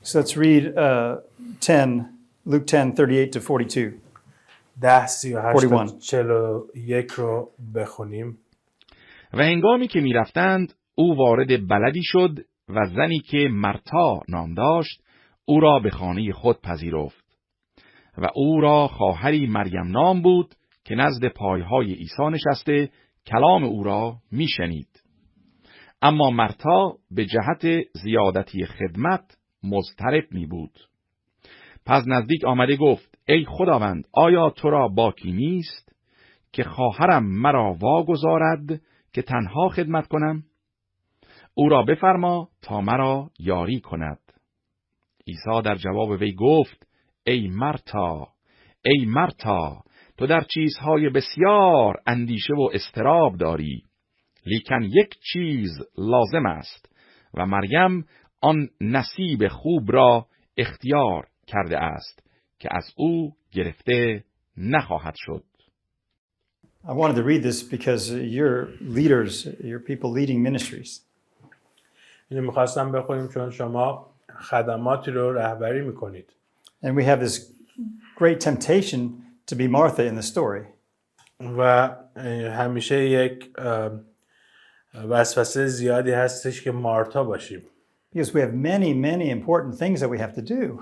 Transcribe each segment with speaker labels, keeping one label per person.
Speaker 1: So let's read 10, Luke 10:38 to 42.
Speaker 2: 10:38-41 رو بخونیم.
Speaker 3: و هنگامی که می رفتند او وارد بلدی شد و زنی که مرتا نام داشت او را به خانه خود پذیرفت و او را خواهری مریم نام بود که نزد پایهای عیسی نشسته کلام او را می شنید. اما مرتا به جهت زیادتی خدمت مضطرب می بود. پس نزدیک آمده گفت ای خداوند آیا تو را باکی نیست که خواهرم مرا واگذارد که تنها خدمت کنم؟ او را بفرما تا مرا یاری کند. عیسی در جواب وی گفت ای مرتا تو در چیزهای بسیار اندیشه و اضطراب داری، لیکن یک چیز لازم است و مریم آن نصیب خوب را اختیار کرده است که از او گرفته نخواهد شد.
Speaker 1: I wanted to read this because you're leaders, you're people leading ministries.
Speaker 2: اینو می‌خواستم بخونیم چون شما خدماتی رو رهبری می‌کنید.
Speaker 1: And we have this great temptation to be Martha in the story.
Speaker 2: و همیشه یک وسوسه زیادی هستش که مارتا باشیم.
Speaker 1: Because we have many important things that we have to do.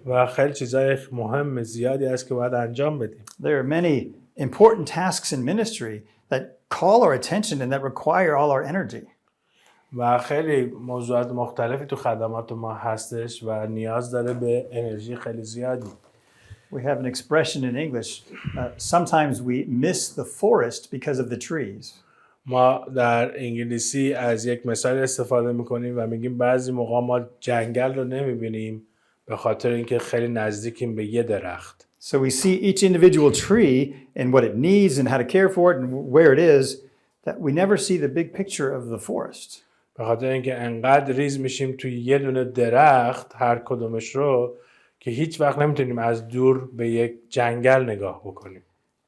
Speaker 2: و خیلی چیزای مهم زیادی هست که باید انجام بدیم.
Speaker 1: There are many important tasks in ministry that call our attention and that require all our energy.
Speaker 2: و خیلی موضوعات مختلفی تو خدمات ما هستش و نیاز داره به انرژی خیلی زیادی.
Speaker 1: We have an expression in English, sometimes we miss the forest because of the trees.
Speaker 2: ما در انگلیسی از یک مثال استفاده میکنیم و میگیم بعضی موقع ما جنگل رو نمیبینیم به خاطر اینکه خیلی نزدیکیم به یه درخت.
Speaker 1: So we see each individual tree and what it needs and how to care for it and where it is, that we never see the big picture of the forest.
Speaker 2: به خاطر اینکه انقدر ریز میشیم توی یه دونه درخت هر کدومش رو که هیچ وقت نمیتونیم از دور به یک جنگل نگاه بکنیم.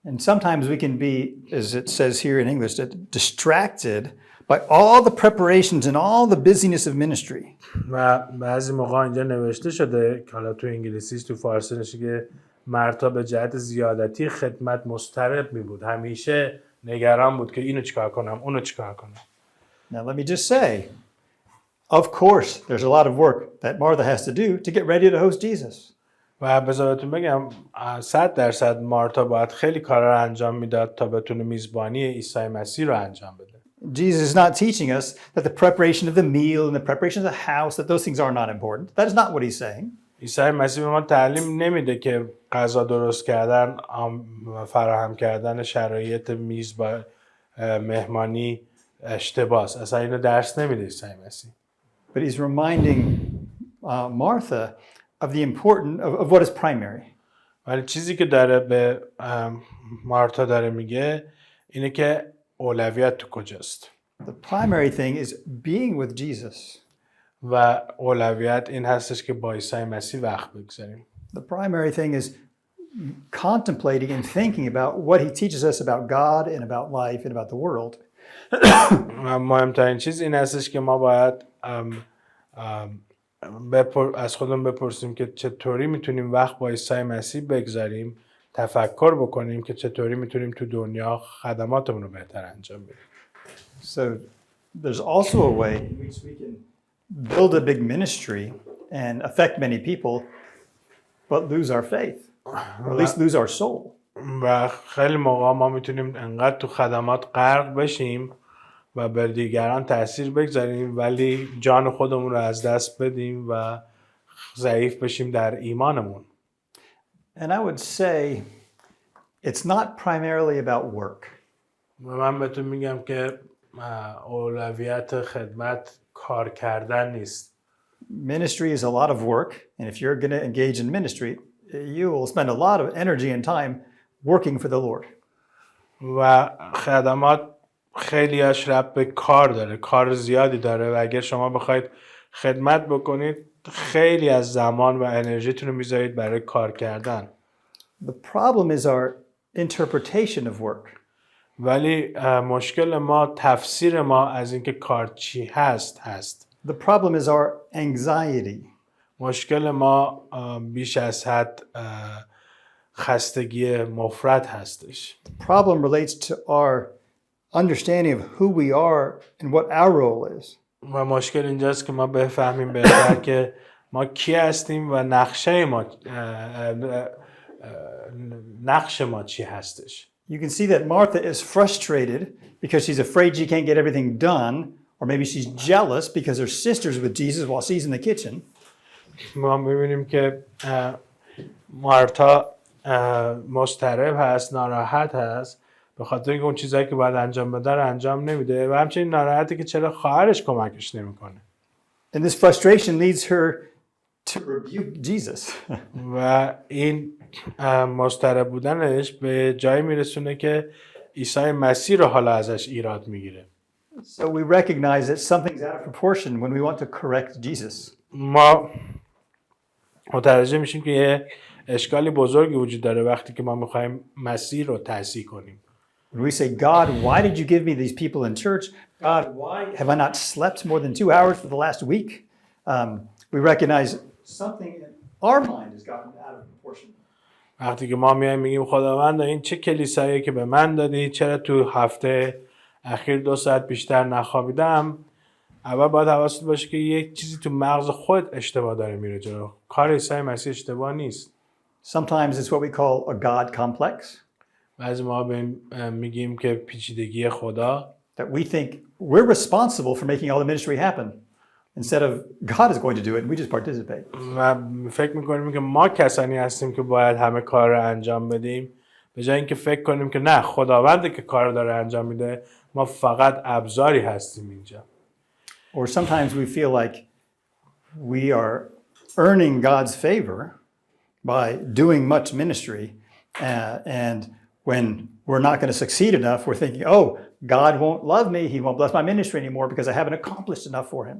Speaker 1: And sometimes we can be, as it says here in English, distracted by all the preparations and all the busyness of ministry.
Speaker 2: و بعضی موقع اینجا نوشته شده که حالا تو انگلیسیش تو فارسی نشه که مرتا به جهت زیادتی خدمت مضطرب می بود. همیشه نگران بود که اینو چیکار کنم، اونو چیکار کنم.
Speaker 1: Now let me just say, of course, there's a lot of work that Martha has to do to get ready to host Jesus.
Speaker 2: و بذارتون بگم 100% مارتا باید خیلی کارا رو انجام میداد تا بتونه میزبانی عیسی مسیح رو انجام بده.
Speaker 1: Jesus is not teaching us that the preparation of the meal and the preparation of the house, that those things are not important. That is not what he's saying.
Speaker 2: عیسی مسیح به ما تعلیم نمیده که غذا درست کردن، فراهم کردن شرایط میز با مهمانی اشتباهه. اصلا اینو درس نمیده عیسی مسیح.
Speaker 1: But he's reminding Martha of the important of what is primary.
Speaker 2: ولی چیزی که داره به مارتا داره میگه اینه که اولویت تو کجاست.
Speaker 1: The primary thing is being with Jesus.
Speaker 2: و اولویت این هستش که با عیسی مسیح وقت بگذاریم.
Speaker 1: The primary thing is contemplating and thinking about what he teaches us about God and about life and about the world.
Speaker 2: مهمترین چیز این هستش که ما باید از خودمون بپرسیم که چطوری میتونیم وقت با عیسی مسیح بگذاریم، تفکر بکنیم که چطوری میتونیم تو دنیا خدماتمون رو بهتر انجام بدیم.
Speaker 1: So there's also a way in which we can build a big ministry and affect many people but lose our faith, or at least lose our soul.
Speaker 2: و خیلی موقع ما میتونیم انقدر تو خدمات غرق بشیم و بر دیگران تأثیر بگذاریم ولی جان خودمون رو از دست بدیم و ضعیف بشیم در ایمانمون.
Speaker 1: And I would say it's not primarily about work.
Speaker 2: و من بهتون میگم که اولویت خدمت کار کردن نیست.
Speaker 1: Ministry is a lot of work, and if you're going to engage in ministry, you will spend a lot of energy and time working for the Lord.
Speaker 2: و خدمات خیلیش ربط به کار داره، کار زیادی داره و اگر شما بخواید خدمت بکنید خیلی از زمان و انرژیتون رو میذارید برای کار کردن.
Speaker 1: The problem is our interpretation of work.
Speaker 2: ولی مشکل ما تفسیر ما از اینکه کار چی هست.
Speaker 1: The problem is our anxiety.
Speaker 2: مشکل ما بیش از حد خستگی مفرط هستش.
Speaker 1: The problem relates to our understanding of who we are and what our role is.
Speaker 2: و مشکل اینجاست که ما بفهمیم بهتر که ما کی هستیم و نقش ما چی هستش.
Speaker 1: You can see that Martha is frustrated because she's afraid she can't get everything done, or maybe she's jealous because her sister's with Jesus while she's in the kitchen.
Speaker 2: ما می‌بینیم که مارتا مضطرب هست، ناراحت هست به خاطر اینکه اون چیزایی که باید انجام بده رو انجام نمیده و همچنین ناراحته که چرا خواهرش کمکش نمیکنه.
Speaker 1: And this frustration leads her to rebuke Jesus.
Speaker 2: و این مضطرب بودنش به جایی میرسونه که عیسی مسیح رو حالا ازش ایراد میگیره.
Speaker 1: So we recognize that something's out of proportion when we want to correct Jesus.
Speaker 2: ما متوجه میشیم که یه اشکالی بزرگی وجود داره وقتی که ما میخوایم مسیح رو تصحیح کنیم.
Speaker 1: When we say, God, why did you give me these people in church? God, why have I not slept more than 2 hours for the last week? We recognize something in our mind has gotten out of proportion.
Speaker 2: وقتی که ما میگیم خداوند این چه کلیسایی که به من دادی، چرا تو هفته اخیر 2 ساعت بیشتر نخوابیدم، اول باید حواست باشه که یک چیزی تو مغز خود اشتباه داره میره جلو. کار عیسی مسیح اشتباه نیست.
Speaker 1: Sometimes it's what we call a God complex.
Speaker 2: بعضی ما میگیم که پیچیدگی خدا.
Speaker 1: That we think we're responsible for making all the ministry happen instead of God is going to do it and we just participate.
Speaker 2: و فکر میکنیم که ما کسانی هستیم که باید همه کار رو انجام بدیم به جای اینکه فکر کنیم که نه خداونده که کار رو داره انجام میده، ما فقط ابزاری هستیم اینجا.
Speaker 1: Or sometimes we feel like we are earning God's favor by doing much ministry and when we're not going to succeed enough, we're thinking, oh, God won't love me, he won't bless my ministry anymore because I haven't accomplished enough for him.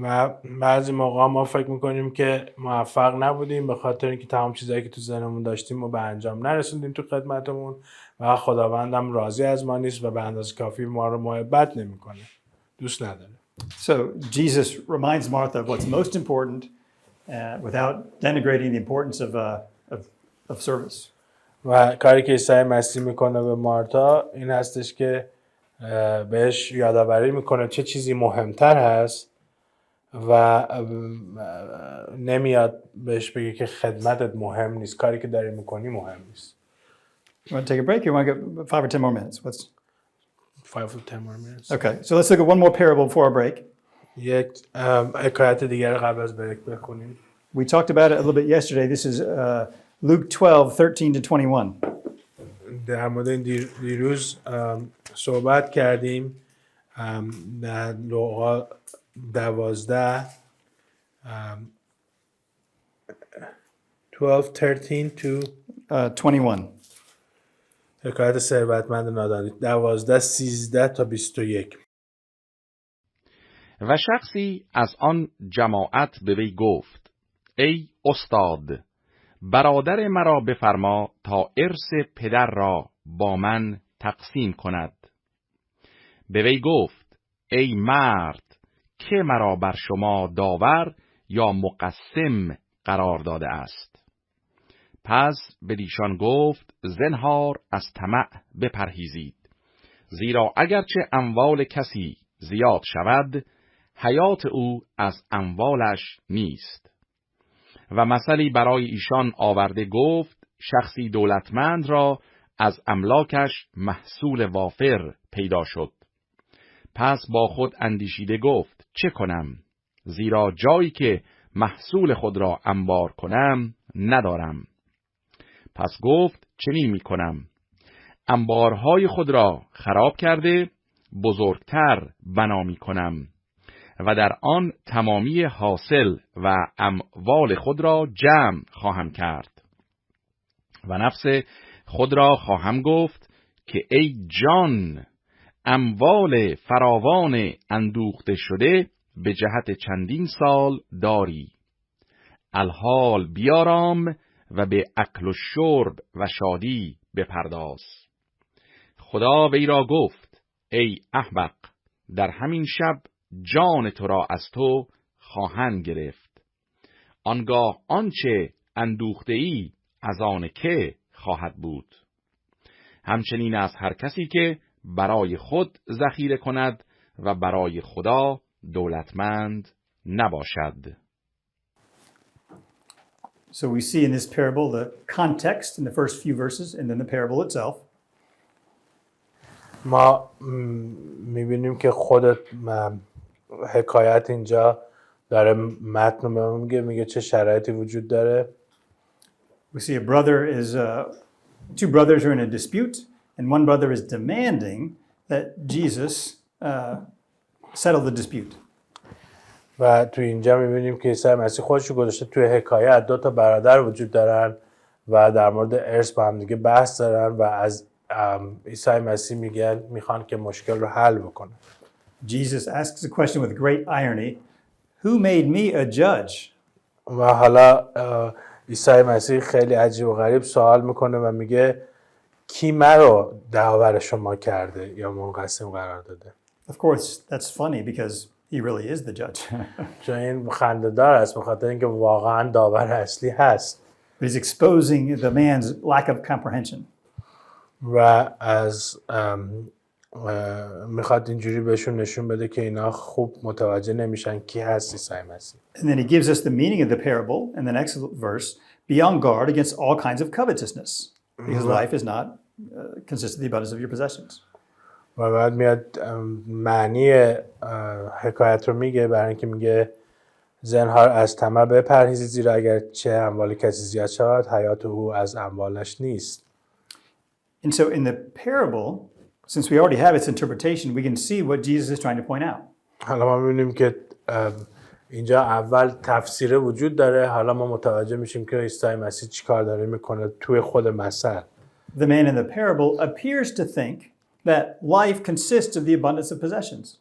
Speaker 2: و بعضی موقع ما فکر میکنیم که موفق نبودیم به خاطر اینکه تمام چیزایی که تو ذهنمون داشتیم و به انجام نرسوندیم تو خدمتمون و خداوندم راضی از ما نیست و به اندازه کافی ما رو محبت نمیکنه، دوست نداره.
Speaker 1: So Jesus reminds Martha of what's most important without denigrating the importance of service.
Speaker 2: و کاری که عیسی مسیح میکنه به مارتا این هستش که بهش یادآوری میکنه چه چیزی مهمتر هست و نمیاد بهش بگه که خدمتت مهم نیست، کاری که داری میکنی مهم نیست.
Speaker 1: You want to take a break or you want to get 5 or 10 more minutes? What's
Speaker 2: 5 or 10 more minutes.
Speaker 1: Okay, so let's look at one more parable before our break.
Speaker 2: یک حکایت دیگر قبل از بریک بخونیم.
Speaker 1: We talked about it a little bit yesterday. This is Luke 12:13 to 21.
Speaker 2: در مورد این دیروز صحبت کردیم در لوقا 12 12:13 to
Speaker 1: 21.
Speaker 2: حکایت ثروتمند نادانی 12:13 تا 21.
Speaker 3: و شخصی از آن جماعت به وی گفت: ای استاد، برادر مرا بفرما تا ارث پدر را با من تقسیم کند. به وی گفت: ای مرد، که مرا بر شما داور یا مقسم قرار داده است؟ پس بدیشان گفت: زنهار از طمع بپرهیزید، زیرا اگرچه اموال کسی زیاد شود، حیات او از اموالش نیست. و مثلی برای ایشان آورده گفت: شخصی دولتمند را از املاکش محصول وافر پیدا شد. پس با خود اندیشیده گفت: چه کنم؟ زیرا جایی که محصول خود را انبار کنم ندارم. پس گفت: چنین می کنم، انبارهای خود را خراب کرده بزرگتر بنا می کنم و در آن تمامی حاصل و اموال خود را جمع خواهم کرد و نفس خود را خواهم گفت که ای جان، اموال فراوان اندوخته شده به جهت چندین سال داری، الحال بیارام و به اکل و شرب و شادی بپرداز. خدا وی را گفت: ای احمق، در همین شب جان تو را از تو خواهند گرفت. آنگاه آنچه اندوخته‌ای از آن که خواهد بود. همچنین از هر کسی که برای خود ذخیره کند و برای خدا دولتمند نباشد.
Speaker 1: So we see in this parable the context in the first few verses and then the parable itself.
Speaker 2: ما میبینیم که خود حکایت اینجا داره متن رو میگه چه شرایطی وجود داره.
Speaker 1: We see a brother is two brothers are in a dispute and one brother is demanding that Jesus settle the dispute.
Speaker 2: و تو اینجا میبینیم که عیسی مسیح خودش رو گذاشته توی حکایت. دو تا برادر وجود دارن و در مورد ارث با هم دیگه بحث دارن و از عیسی مسیح میخوان که مشکل رو حل بکنه.
Speaker 1: Jesus asks a question with great irony. Who made me a judge?
Speaker 2: و حالا عیسی مسیح خیلی عجیب و غریب سوال میکنه و میگه کی مرا داور شما کرده یا منقسم قرار داده.
Speaker 1: Of course, that's funny because he really is the judge.
Speaker 2: چون این خنده‌دار است به خاطر اینکه واقعا داور اصلی هست.
Speaker 1: But he's exposing the man's lack of comprehension.
Speaker 2: و از میخواد اینجوری بهشون نشون بده که اینا خوب متوجه نمیشن کی هست عیسی مسیح.
Speaker 1: And then he gives us the meaning of the parable in the next verse. Be on guard against all kinds of covetousness, because life is not consists of the abundance of your possessions.
Speaker 2: و بعد میاد معنی حکایت رو میگه برای اینکه میگه زنهار از طمع بپرهیزید زیرا اگر چه اموال کسی زیاد شود حیات او از اموالش نیست.
Speaker 1: And so in the parable, since we already have its interpretation, we can see what Jesus is trying to point out.
Speaker 2: حالا ما می‌بینیم که اینجا اول تفسیر وجود داره. حالا ما متوجه میشیم که عیسی مسیح چیکار داره میکنه توی خود مثل.
Speaker 1: The man in the parable appears to think that life consists of the abundance of possessions.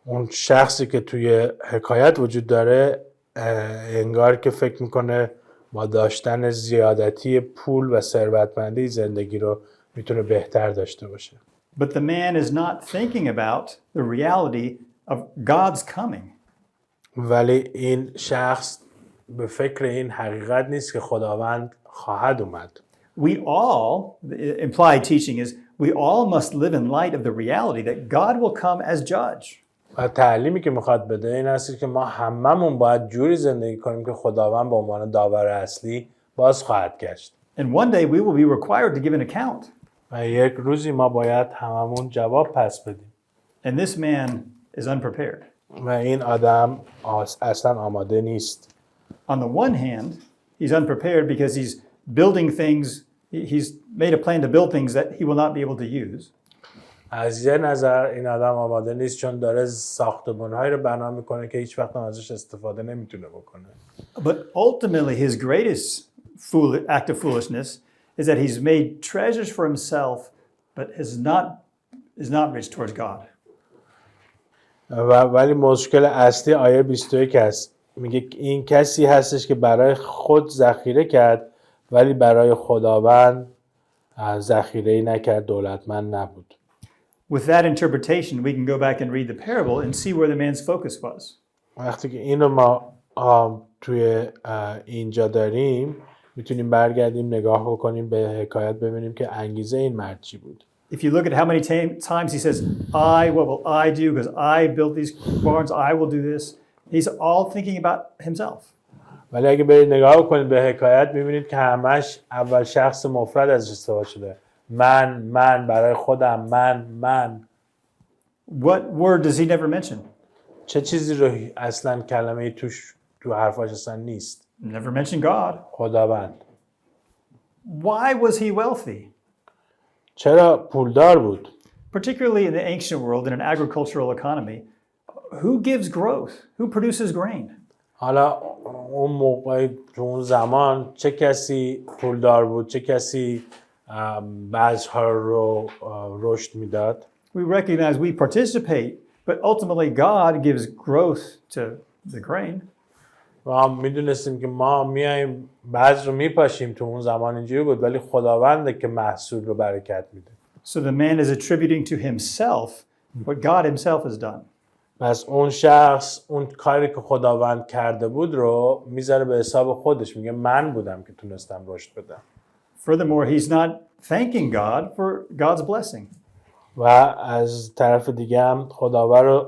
Speaker 2: اون شخصی که توی حکایت وجود داره انگار که فکر میکنه با داشتن زیادتی پول و ثروتمندی زندگی رو میتونه بهتر داشته باشه.
Speaker 1: But the man is not thinking about the reality of God's coming.
Speaker 2: ولی این شخص به فکر این حقیقت نیست که خداوند خواهد اومد.
Speaker 1: We all, the implied teaching is, we all must live in light of the reality that God will come as judge.
Speaker 2: و تعلیمی که میخواد بده این است که ما هممون باید جوری زندگی کنیم که خداوند به عنوان داور اصلی باز خواهد گشت.
Speaker 1: And one day we will be required to give an account.
Speaker 2: و یک روزی ما باید هممون جواب پس بدیم.
Speaker 1: And this man is unprepared.
Speaker 2: و این آدم اصلا آماده نیست.
Speaker 1: On the one hand, he's unprepared because he's building things, he's made a plan to build things that he will not be able to use.
Speaker 2: از یه نظر این آدم آماده نیست چون داره ساختمان‌هایی رو بنا میکنه که هیچ وقت ازش استفاده نمیتونه بکنه.
Speaker 1: But ultimately his greatest act of foolishness is that he's made treasures for himself but is not rich towards God.
Speaker 2: ولی مشکل اصلی آیه 21 است. میگه این کسی هستش که برای خود ذخیره کرد ولی برای خداوند ذخیره‌ای نکرد، دولتمند نبود.
Speaker 1: With that interpretation, we can go back and read the parable and see where the man's focus was.
Speaker 2: وقتی که اینو ما توی اینجا داریم میتونیم برگردیم نگاه بکنیم به حکایت ببینیم که انگیزه این مرد چی بود.
Speaker 1: If you look at how many times he says, what will I do because I built these barns, I will do this. He's all thinking about himself.
Speaker 2: ولی اگه برید نگاه کنید به حکایت میبینید که همش اول شخص مفرد ازش استفاده شده. من برای خودم من.
Speaker 1: What word does he never mention?
Speaker 2: چه چیزی رو اصلا کلمه تو حرفاش اصلا نیست.
Speaker 1: Never mention God.
Speaker 2: خداوند.
Speaker 1: Why was he wealthy?
Speaker 2: چرا پولدار بود؟
Speaker 1: Particularly in the ancient world, in an agricultural economy, who gives growth? Who produces grain?
Speaker 2: حالا اون موقع تو اون زمان چه کسی پولدار بود؟ چه کسی بذرها رو رشد میداد؟
Speaker 1: We recognize we participate, but ultimately God gives growth to the grain.
Speaker 2: و هم میدونستیم که ما میایم بذر رو میپاشیم، تو اون زمان اینجوری بود، ولی خداونده که محصول رو برکت میده.
Speaker 1: So the man is attributing to himself what God himself has done.
Speaker 2: پس اون شخص اون کاری که خداوند کرده بود رو میذاره به حساب خودش، میگه من بودم که تونستم رشد بدم.
Speaker 1: Furthermore, he's not thanking God for God's blessing.
Speaker 2: و از طرف دیگه هم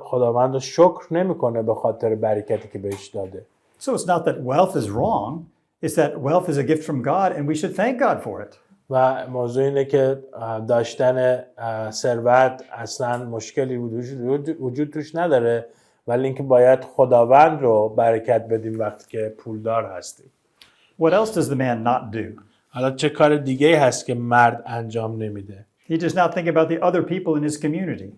Speaker 2: خداوند رو شکر نمیکنه به خاطر برکتی که بهش داده.
Speaker 1: So it's not that wealth is wrong, it's that wealth is a gift from God and we should thank God for it.
Speaker 2: و موضوع اینه که داشتن ثروت اصلا مشکلی وجود توش نداره، ولی اینکه باید خداوند رو برکت بدیم وقتی که پولدار هستیم.
Speaker 1: What else does the man not do?
Speaker 2: حالا چه کار دیگه هست که مرد انجام نمیده؟
Speaker 1: He does not think about the other people in his community.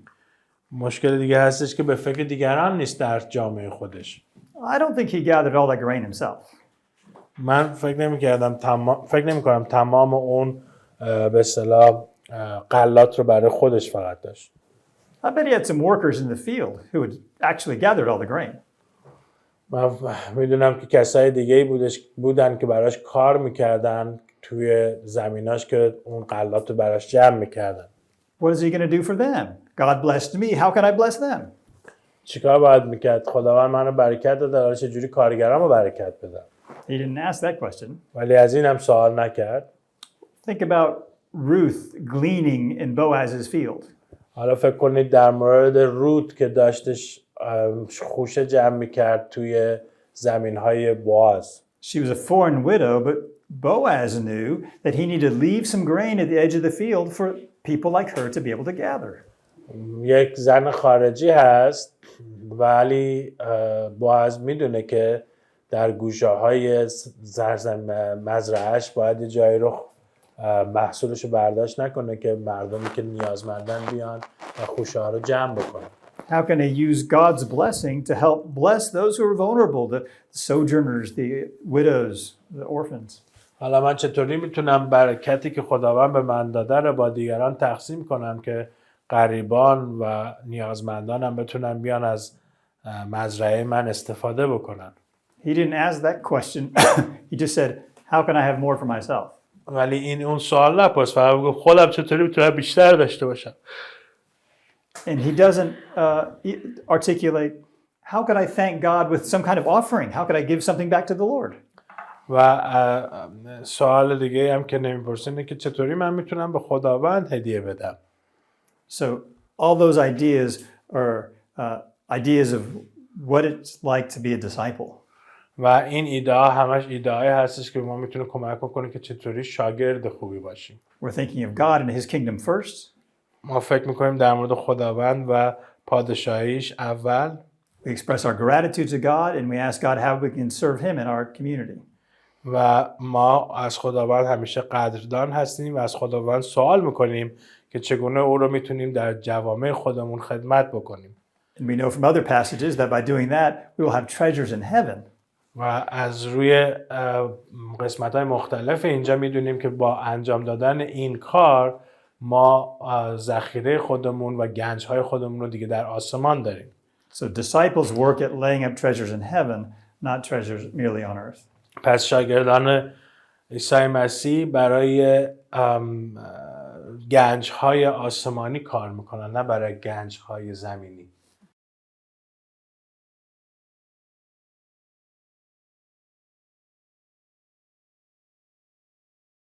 Speaker 2: مشکل دیگه هستش که به فکر دیگران نیست در جامعه خودش.
Speaker 1: I don't think he gathered all that grain himself.
Speaker 2: من فکر نمی‌کنم تمام اون به اصطلاح غلات رو برای خودش فقط داشت.
Speaker 1: I bet he had some workers in the field who had actually gathered all the grain.
Speaker 2: من میدونم که کسای دیگه بودن که براش کار میکردن توی زمیناش که اون غلات رو براش جمع میکردن.
Speaker 1: What is he going to do for them? God blessed me. How can I bless them?
Speaker 2: چیکار باید میکرد؟ خداوند منو برکت داده، حالا چجوری کارگرامو برکت بدم؟
Speaker 1: He didn't ask that question.
Speaker 2: ولی از این هم سوال نکرد.
Speaker 1: Think about Ruth gleaning in Boaz's field.
Speaker 2: حالا فکر کنید در مورد رود که داشتش خوشه جمع میکرد توی زمینهای بواز.
Speaker 1: She was a foreign widow, but Boaz knew that he needed to leave some grain at the edge of the field for people like her to be able to gather.
Speaker 2: یک زن خارجی هست ولی بواز میدونه که در گوشه‌های مزرعه‌اش باید یه جایی رو محصولش رو برداشت نکنه که مردمی که نیازمندن بیان و خوشه‌ها رو جمع بکنن.
Speaker 1: How can they use God's blessing to help bless those who are vulnerable, the sojourners, the widows, the orphans?
Speaker 2: حالا من چطوری میتونم برکتی که خداوند به من داده رو با دیگران تقسیم کنم که غریبان و نیازمندانم بتونن بیان از مزرعه من استفاده بکنن؟
Speaker 1: He didn't ask that question. He just said, how can I have more for myself?
Speaker 2: ولی این اون سوال نپرس، فقط گفت خودم چطوری میتونم بیشتر داشته باشم.
Speaker 1: And he doesn't articulate, how could I thank God with some kind of offering? How could I give something back to the Lord?
Speaker 2: و سوال دیگه هم که نمیپرسه اینه که چطوری من میتونم به خداوند هدیه بدم.
Speaker 1: So all those ideas are ideas of what it's like to be a disciple.
Speaker 2: و این ایده ها همش ایده های هستش که ما میتونه کمک کنه که چطوری شاگرد خوبی باشیم.
Speaker 1: We're thinking of God and his kingdom first.
Speaker 2: ما فکر میکنیم در مورد خداوند و پادشاهیش اول.
Speaker 1: We express our gratitude to God and we ask God how we can serve him in our community.
Speaker 2: و ما از خداوند همیشه قدردان هستیم و از خداوند سوال میکنیم که چگونه او رو میتونیم در جوامع خودمون خدمت بکنیم.
Speaker 1: And we know from other passages that by doing that we will have treasures in heaven.
Speaker 2: و از روی قسمت‌های مختلف اینجا میدونیم که با انجام دادن این کار ما ذخیره خودمون و گنج‌های خودمون رو دیگه در آسمان داریم.
Speaker 1: So disciples work at laying up treasures in heaven, not treasures merely on earth.
Speaker 2: پس شاگردان عیسی مسیح برای گنج‌های آسمانی کار میکنن، نه برای گنج‌های زمینی.